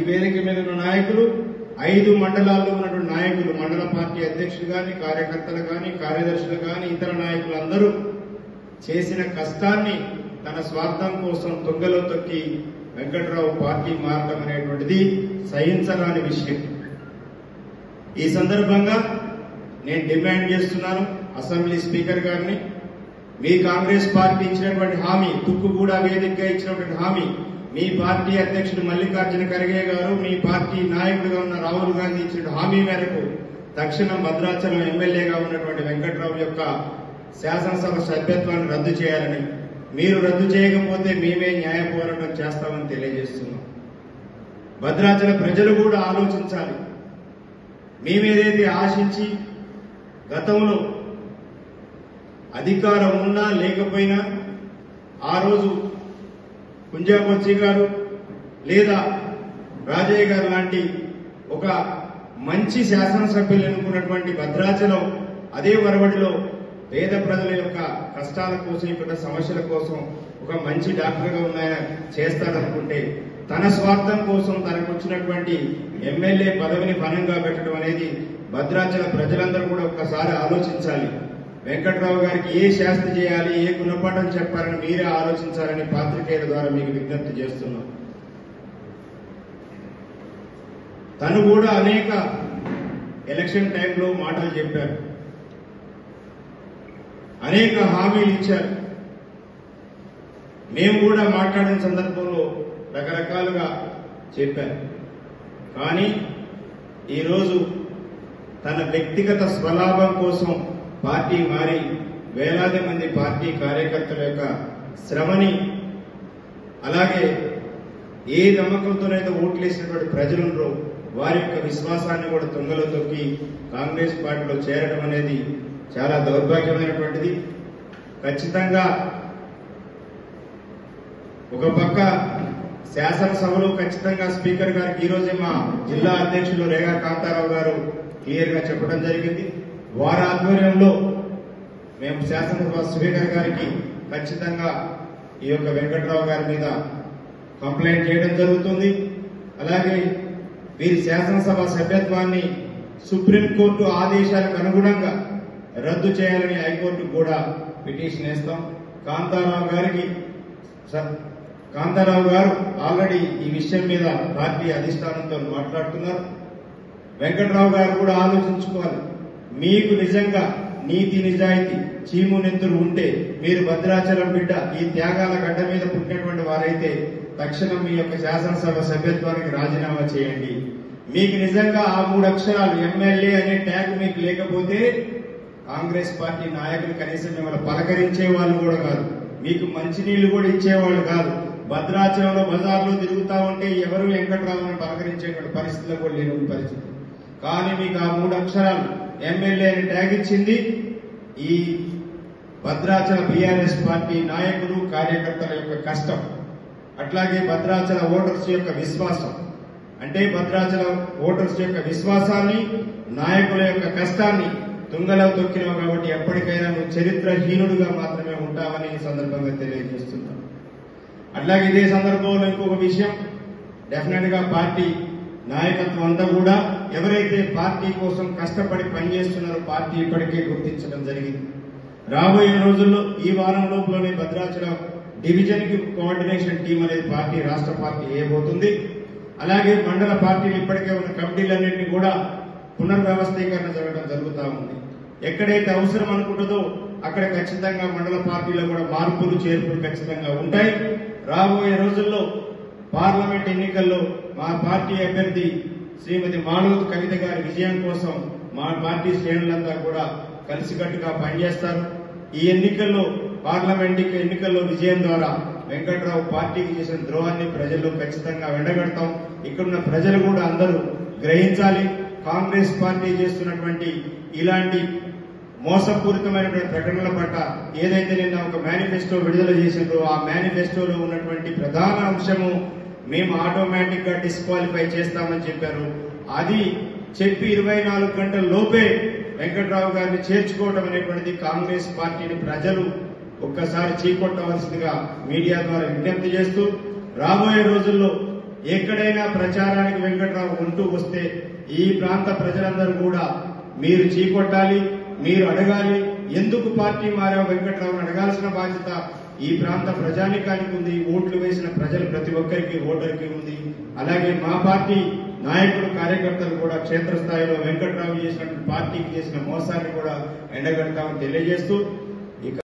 వేదిక మీద ఉన్న నాయకులు 5 మండలాల్లో ఉన్నటువంటి నాయకులు, మండల పార్టీ అధ్యక్షులు కానీ, కార్యకర్తలు కానీ, కార్యదర్శులు కానీ, ఇతర నాయకులు అందరూ చేసిన కష్టాన్ని తన స్వార్థం కోసం తుంగలో తొక్కి వెంకట్రావు పార్టీ మారడం అనేటువంటిది సహించరాని విషయం. ఈ సందర్భంగా నేను డిమాండ్ చేస్తున్నాను అసెంబ్లీ స్పీకర్ గారిని, మీ కాంగ్రెస్ పార్టీ ఇచ్చినటువంటి హామీ, తుక్కుగూడ వేదికగా ఇచ్చినటువంటి హామీ, మీ పార్టీ అధ్యక్షుడు మల్లికార్జున ఖర్గే గారు, మీ పార్టీ నాయకుడిగా ఉన్న రాహుల్ గాంధీ ఇచ్చిన హామీ మేరకు తక్షణం భద్రాచలం ఎమ్మెల్యేగా ఉన్నటువంటి వెంకట్రావు యొక్క శాసనసభ సభ్యత్వాన్ని రద్దు చేయాలని, మీరు రద్దు చేయకపోతే మేమే న్యాయ పోరాటం చేస్తామని తెలియజేస్తున్నాం. భద్రాచల ప్రజలు కూడా ఆలోచించాలి. మేమేదైతే ఆశించి గతంలో అధికారం ఉన్నా లేకపోయినా ఆ రోజు కుంజాబొచ్చి గారు లేదా రాజయ్య గారు లాంటి ఒక మంచి శాసనసభ్యులు ఎన్నుకున్నటువంటి భద్రాచలం అదే వరవడిలో పేద ప్రజల యొక్క కష్టాల కోసం, ఇక్కడ సమస్యల కోసం ఒక మంచి డాక్టర్గా ఉన్నాయన చేస్తారనుకుంటే తన స్వార్థం కోసం తనకు వచ్చినటువంటి ఎమ్మెల్యే పదవిని పనంగా పెట్టడం అనేది భద్రాచల ప్రజలందరూ కూడా ఒక్కసారి ఆలోచించాలి. వెంకట్రావు గారికి ఏ శాస్త్రి చేయాలి, ఏ గుణపాఠం చెప్పాలని మీరే ఆలోచించాలని పాత్రికేయుల ద్వారా మీకు విజ్ఞప్తి చేస్తున్నాం. తను కూడా అనేక ఎలక్షన్ టైంలో మాటలు చెప్పారు, అనేక హామీలు ఇచ్చారు. మేము కూడా మాట్లాడిన సందర్భంలో రకరకాలుగా చెప్పారు. కానీ ఈరోజు తన వ్యక్తిగత స్వలాభం కోసం పార్టీ మారి వేలాది మంది పార్టీ కార్యకర్తల యొక్క శ్రమని, అలాగే ఏ నమ్మకంతోనైతే ఓట్లేసినటువంటి ప్రజలుండరో వారి యొక్క విశ్వాసాన్ని కూడా తుంగలో తొక్కి కాంగ్రెస్ పార్టీలో చేరడం అనేది చాలా దౌర్భాగ్యమైనటువంటిది. ఖచ్చితంగా ఒక పక్క శాసనసభలో ఖచ్చితంగా స్పీకర్ గారికి ఈరోజే మా జిల్లా అధ్యక్షులు రేగా కాంతారావు గారు క్లియర్ గా చెప్పడం జరిగింది. వారి ఆధ్వర్యంలో మేము శాసనసభ స్పీకర్ గారికి ఖచ్చితంగా ఈ యొక్క వెంకట్రావు గారి మీద కంప్లైంట్ చేయడం జరుగుతుంది. అలాగే వీరి శాసనసభ సభ్యత్వాన్ని సుప్రీంకోర్టు ఆదేశాలకు అనుగుణంగా రద్దు చేయాలని హైకోర్టుకు కూడా పిటిషన్ వేస్తాం. కాంతారావు గారు ఆల్రెడీ ఈ విషయం మీద పార్టీ అధిష్టానంతో మాట్లాడుతున్నారు. వెంకట్రావు గారు కూడా ఆలోచించుకోవాలి. మీకు నిజంగా నీతి నిజాయితీ చీము నెత్తురు ఉంటే మీరు భద్రాచలం బిడ్డ, ఈ త్యాగాల గడ్డ మీద పుట్టినటువంటి వారైతే తక్షణం మీ యొక్క శాసనసభ సభ్యత్వానికి రాజీనామా చేయండి. మీకు నిజంగా ఆ 3 అక్షరాలు ఎమ్మెల్యే అనే ట్యాగ్ మీకు లేకపోతే కాంగ్రెస్ పార్టీ నాయకులు కనీసం మిమ్మల్ని పలకరించే వాళ్ళు కూడా కాదు, మీకు మంచినీళ్లు కూడా ఇచ్చేవాళ్ళు కాదు. భద్రాచలంలో బజార్లో తిరుగుతా ఉంటే ఎవరు వెంకట్రావుని పలకరించేటువంటి పరిస్థితిలో కూడా లేని పరిస్థితి. కానీ మీకు ఆ 3 అక్షరాలు ఎమ్మెల్యే అని ట్యాగ్ ఇచ్చింది ఈ భద్రాచల బీఆర్ఎస్ పార్టీ నాయకులు కార్యకర్తల యొక్క కష్టం, అట్లాగే భద్రాచల ఓటర్స్ యొక్క విశ్వాసం. అంటే భద్రాచల ఓటర్స్ యొక్క విశ్వాసాన్ని, నాయకుల యొక్క కష్టాన్ని తుంగలో తొక్కినావు కాబట్టి ఎప్పటికైనా నువ్వు చరిత్రహీనుడుగా మాత్రమే ఉంటావని ఈ సందర్భంగా తెలియజేస్తున్నాను. అట్లాగే ఇదే సందర్భంలో ఇంకొక విషయం, డెఫినెట్ గా పార్టీ నాయకత్వం అంతా కూడా ఎవరైతే పార్టీ కోసం కష్టపడి పనిచేస్తున్నారో పార్టీ ఇప్పటికే గుర్తించడం జరిగింది. రాబోయే రోజుల్లో ఈ వారం లోపలనే భద్రాచలం డివిజన్ కి కోఆర్డినేషన్ టీం అనేది పార్టీ రాష్ట్ర పార్టీ వేయబోతుంది. అలాగే మండల పార్టీలు ఇప్పటికే ఉన్న కమిటీలన్నింటినీ కూడా పునర్వ్యవస్థీకరణ జరగడం జరుగుతూ ఉంది. ఎక్కడైతే అవసరం అనుకుంటుందో అక్కడ ఖచ్చితంగా మండల పార్టీలో కూడా మార్పులు చేర్పులు ఖచ్చితంగా ఉంటాయి. రాబోయే రోజుల్లో పార్లమెంట్ ఎన్నికల్లో మా పార్టీ అభ్యర్థి శ్రీమతి మాలూరు కవిత గారి విజయం కోసం మా పార్టీ శ్రేణులంతా కూడా కలిసికట్టుగా పనిచేస్తారు. ఈ ఎన్నికల్లో పార్లమెంట్ ఎన్నికల్లో విజయం ద్వారా వెంకట్రావు పార్టీకి చేసిన ద్రోహాన్ని ప్రజల్లో ఖచ్చితంగా వెండగడతాం. ఇక్కడున్న ప్రజలు కూడా అందరూ గ్రహించాలి. కాంగ్రెస్ పార్టీ చేస్తున్నటువంటి ఇలాంటి మోసపూరితమైనటువంటి ప్రకటనల పట్ల ఏదైతే నిన్న ఒక మేనిఫెస్టో విడుదల చేసిందో ఆ మేనిఫెస్టోలో ఉన్నటువంటి ప్రధాన అంశము మేము ఆటోమేటిక్ గా డిస్క్వాలిఫై చేస్తామని చెప్పారు. అది చెప్పి 24 గంటల లోపే వెంకట్రావు గారిని చేర్చుకోవడం అనేటువంటిది కాంగ్రెస్ పార్టీని ప్రజలు ఒక్కసారి చీకొట్టవలసిందిగా మీడియా ద్వారా విజ్ఞప్తి చేస్తూ రాబోయే రోజుల్లో ఎక్కడైనా ప్రచారానికి వెంకట్రావు ఉంటూ వస్తే ఈ ప్రాంత ప్రజలందరూ కూడా మీరు చీకొట్టాలి, మీరు అడగాలి, ఎందుకు పార్టీ మారావు వెంకట్రావుని అడగాల్సిన బాధ్యత ఈ ప్రాంత ప్రజానికానికి ఉంది. ఓట్లు వేసిన ప్రజలు ప్రతి ఒక్కరికి ఓటర్కి ఉంది. అలాగే మా పార్టీ నాయకులు కార్యకర్తలు కూడా క్షేత్రస్థాయిలో వెంకట్రావు చేసినటువంటి పార్టీకి చేసిన మోసాన్ని కూడా ఎండగడతామని తెలియజేస్తూ